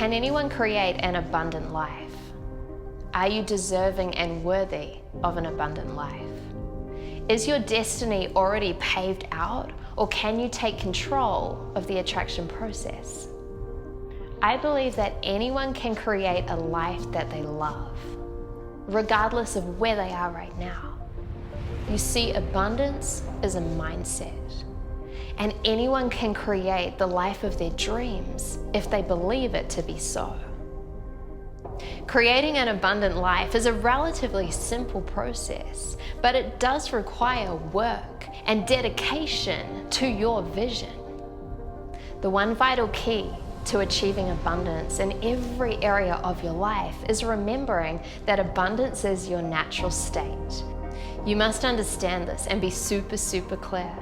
Can anyone create an abundant life? Are you deserving and worthy of an abundant life? Is your destiny already paved out, or can you take control of the attraction process? I believe that anyone can create a life that they love, regardless of where they are right now. You see, abundance is a mindset, and anyone can create the life of their dreams if they believe it to be so. Creating an abundant life is a relatively simple process, but it does require work and dedication to your vision. The one vital key to achieving abundance in every area of your life is remembering that abundance is your natural state. You must understand this and be super clear.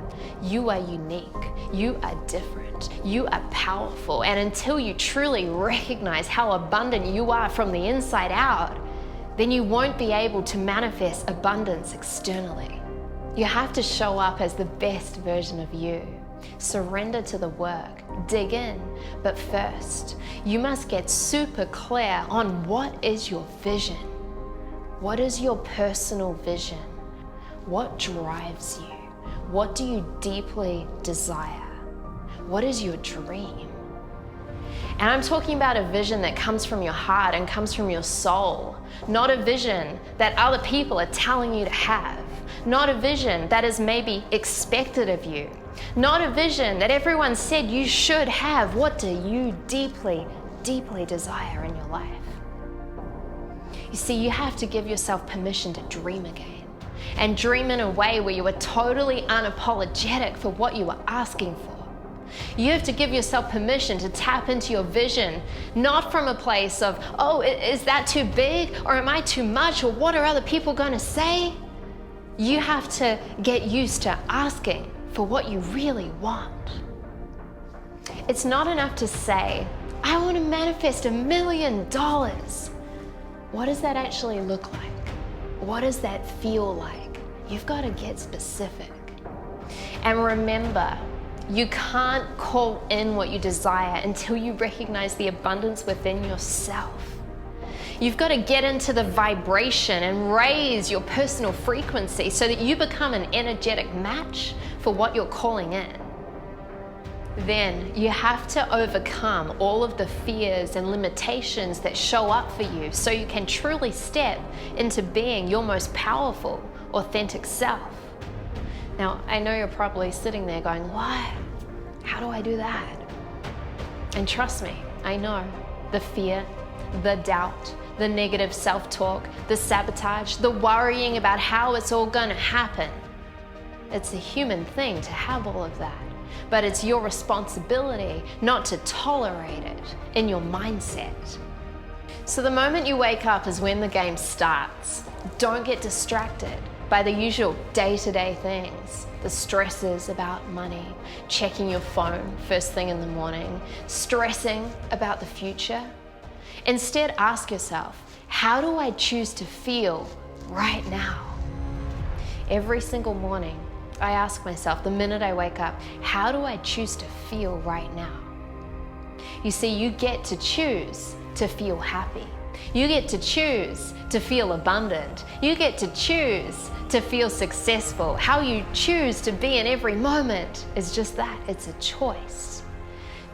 You are unique, you are different, you are powerful, and until you truly recognize how abundant you are from the inside out, then you won't be able to manifest abundance externally. You have to show up as the best version of you. Surrender to the work, dig in, but first, you must get super clear on what is your vision. What is your personal vision? What drives you? What do you deeply desire? What is your dream? And I'm talking about a vision that comes from your heart and comes from your soul, not a vision that other people are telling you to have, not a vision that is maybe expected of you, not a vision that everyone said you should have. What do you deeply desire in your life? You see, you have to give yourself permission to dream again. And dream in a way where you are totally unapologetic for what you are asking for. You have to give yourself permission to tap into your vision, not from a place of, oh, is that too big? Or am I too much? Or what are other people going to say? You have to get used to asking for what you really want. It's not enough to say, I want to manifest $1 million. What does that actually look like? What does that feel like? You've got to get specific. And remember, you can't call in what you desire until you recognize the abundance within yourself. You've got to get into the vibration and raise your personal frequency so that you become an energetic match for what you're calling in. Then you have to overcome all of the fears and limitations that show up for you so you can truly step into being your most powerful, authentic self. Now, I know you're probably sitting there going, what? How do I do that? And trust me, I know the fear, the doubt, the negative self-talk, the sabotage, the worrying about how it's all gonna happen. It's a human thing to have all of that. But it's your responsibility not to tolerate it in your mindset. So the moment you wake up is when the game starts. Don't get distracted by the usual day-to-day things, the stresses about money, checking your phone first thing in the morning, stressing about the future. Instead, ask yourself, how do I choose to feel right now? Every single morning, I ask myself the minute I wake up, how do I choose to feel right now? You see, you get to choose to feel happy. You get to choose to feel abundant. You get to choose to feel successful. How you choose to be in every moment is just that. It's a choice.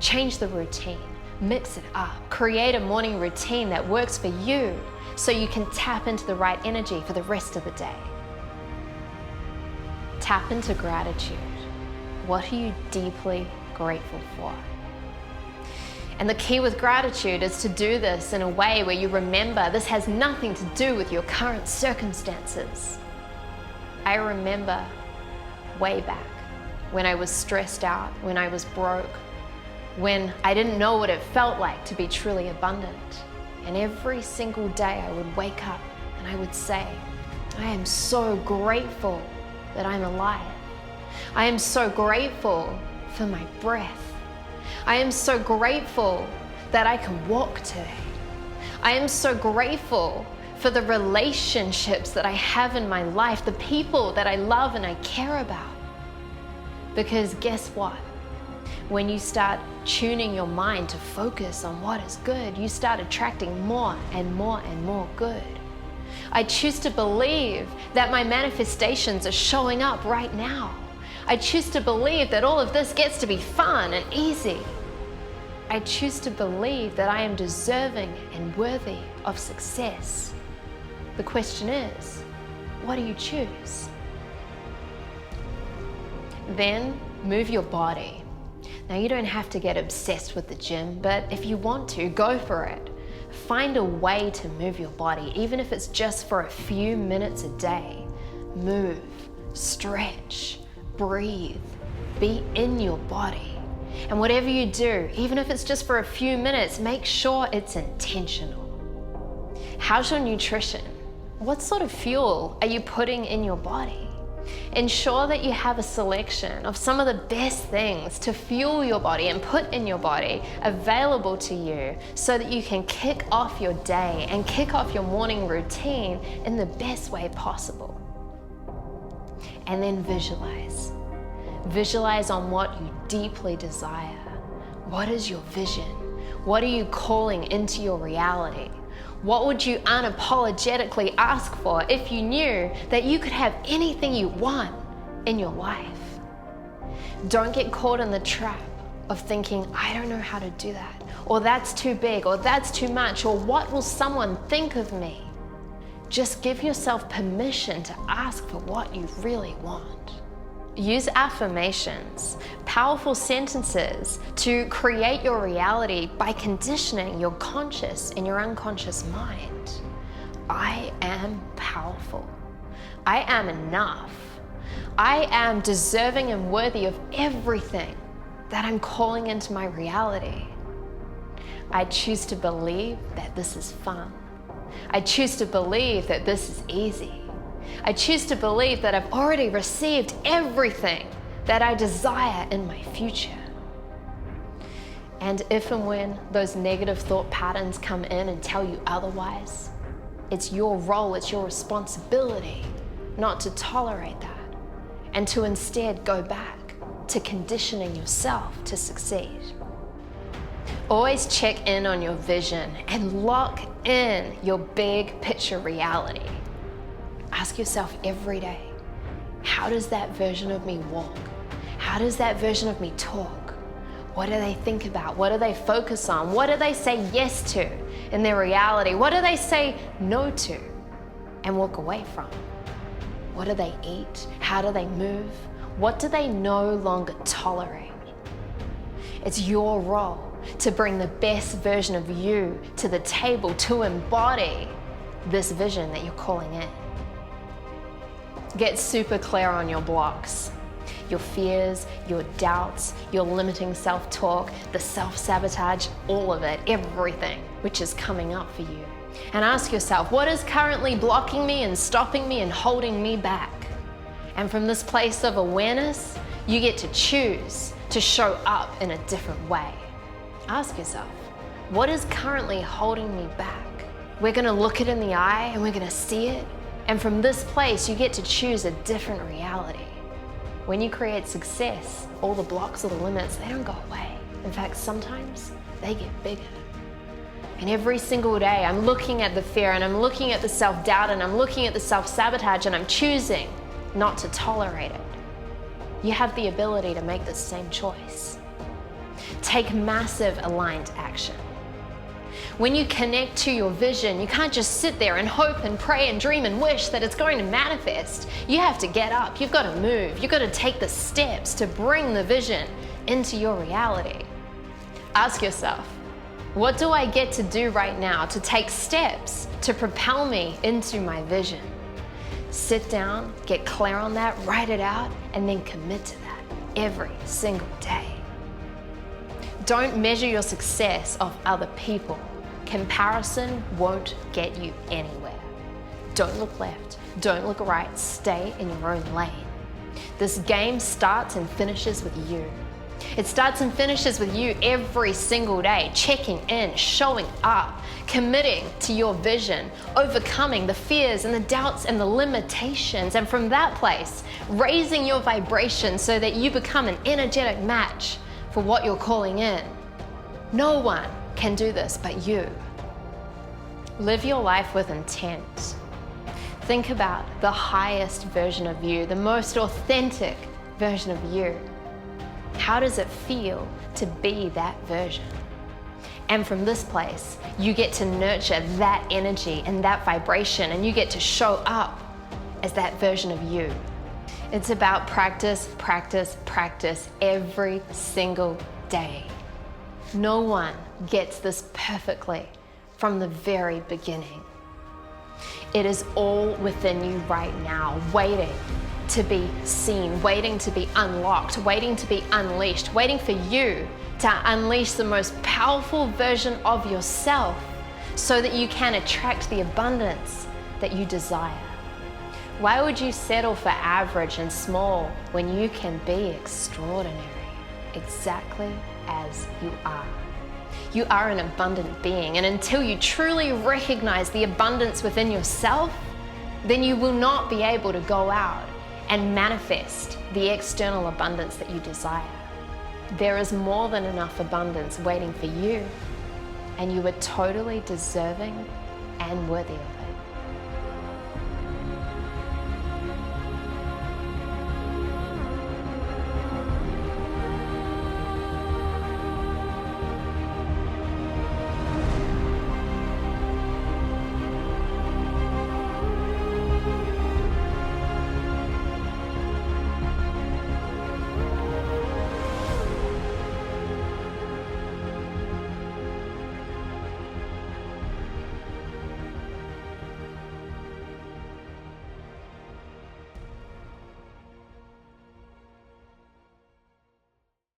Change the routine. Mix it up. Create a morning routine that works for you so you can tap into the right energy for the rest of the day. Tap into gratitude. What are you deeply grateful for? And the key with gratitude is to do this in a way where you remember this has nothing to do with your current circumstances. I remember way back when I was stressed out, when I was broke, when I didn't know what it felt like to be truly abundant. And every single day I would wake up and I would say, I am so grateful that I'm alive. I am so grateful for my breath. I am so grateful that I can walk today. I am so grateful for the relationships that I have in my life, the people that I love and I care about. Because guess what? When you start tuning your mind to focus on what is good, you start attracting more and more and more good. I choose to believe that my manifestations are showing up right now. I choose to believe that all of this gets to be fun and easy. I choose to believe that I am deserving and worthy of success. The question is, what do you choose? Then move your body. Now, you don't have to get obsessed with the gym, but if you want to, go for it. Find a way to move your body, even if it's just for a few minutes a day. Move, stretch, breathe, be in your body. And whatever you do, even if it's just for a few minutes, make sure it's intentional. How's your nutrition? What sort of fuel are you putting in your body? Ensure that you have a selection of some of the best things to fuel your body and put in your body available to you so that you can kick off your day and kick off your morning routine in the best way possible. And then visualize. Visualize on what you deeply desire. What is your vision? What are you calling into your reality? What would you unapologetically ask for if you knew that you could have anything you want in your life? Don't get caught in the trap of thinking, I don't know how to do that, or that's too big, or that's too much, or what will someone think of me? Just give yourself permission to ask for what you really want. Use affirmations, powerful sentences to create your reality by conditioning your conscious and your unconscious mind. I am powerful. I am enough. I am deserving and worthy of everything that I'm calling into my reality. I choose to believe that this is fun. I choose to believe that this is easy. I choose to believe that I've already received everything that I desire in my future. And if and when those negative thought patterns come in and tell you otherwise, it's your role, it's your responsibility not to tolerate that and to instead go back to conditioning yourself to succeed. Always check in on your vision and lock in your big picture reality. Ask yourself every day, how does that version of me walk? How does that version of me talk? What do they think about? What do they focus on? What do they say yes to in their reality? What do they say no to and walk away from? What do they eat? How do they move? What do they no longer tolerate? It's your role to bring the best version of you to the table, to embody this vision that you're calling in. Get super clear on your blocks, your fears, your doubts, your limiting self-talk, the self-sabotage, all of it, everything which is coming up for you. And ask yourself, what is currently blocking me and stopping me and holding me back? And from this place of awareness, you get to choose to show up in a different way. Ask yourself, what is currently holding me back? We're gonna look it in the eye and we're gonna see it. And from this place, you get to choose a different reality. When you create success, all the blocks or the limits, they don't go away. In fact, sometimes they get bigger. And every single day, I'm looking at the fear and I'm looking at the self-doubt and I'm looking at the self-sabotage and I'm choosing not to tolerate it. You have the ability to make the same choice. Take massive aligned action. When you connect to your vision, you can't just sit there and hope and pray and dream and wish that it's going to manifest. You have to get up, you've got to move, you've got to take the steps to bring the vision into your reality. Ask yourself, what do I get to do right now to take steps to propel me into my vision? Sit down, get clear on that, write it out, and then commit to that every single day. Don't measure your success off other people. Comparison won't get you anywhere. Don't look left, don't look right, stay in your own lane. This game starts and finishes with you. It starts and finishes with you every single day, checking in, showing up, committing to your vision, overcoming the fears and the doubts and the limitations, and from that place, raising your vibration so that you become an energetic match for what you're calling in. No one can do this but you. Live your life with intent. Think about the highest version of you, the most authentic version of you. How does it feel to be that version? And from this place, you get to nurture that energy and that vibration, and you get to show up as that version of you. It's about practice, practice, practice every single day. No one gets this perfectly from the very beginning. It is all within you right now, waiting to be seen, waiting to be unlocked, waiting to be unleashed, waiting for you to unleash the most powerful version of yourself so that you can attract the abundance that you desire. Why would you settle for average and small when you can be extraordinary, exactly as you are? You are an abundant being, and until you truly recognize the abundance within yourself, then you will not be able to go out and manifest the external abundance that you desire. There is more than enough abundance waiting for you, and you are totally deserving and worthy of it.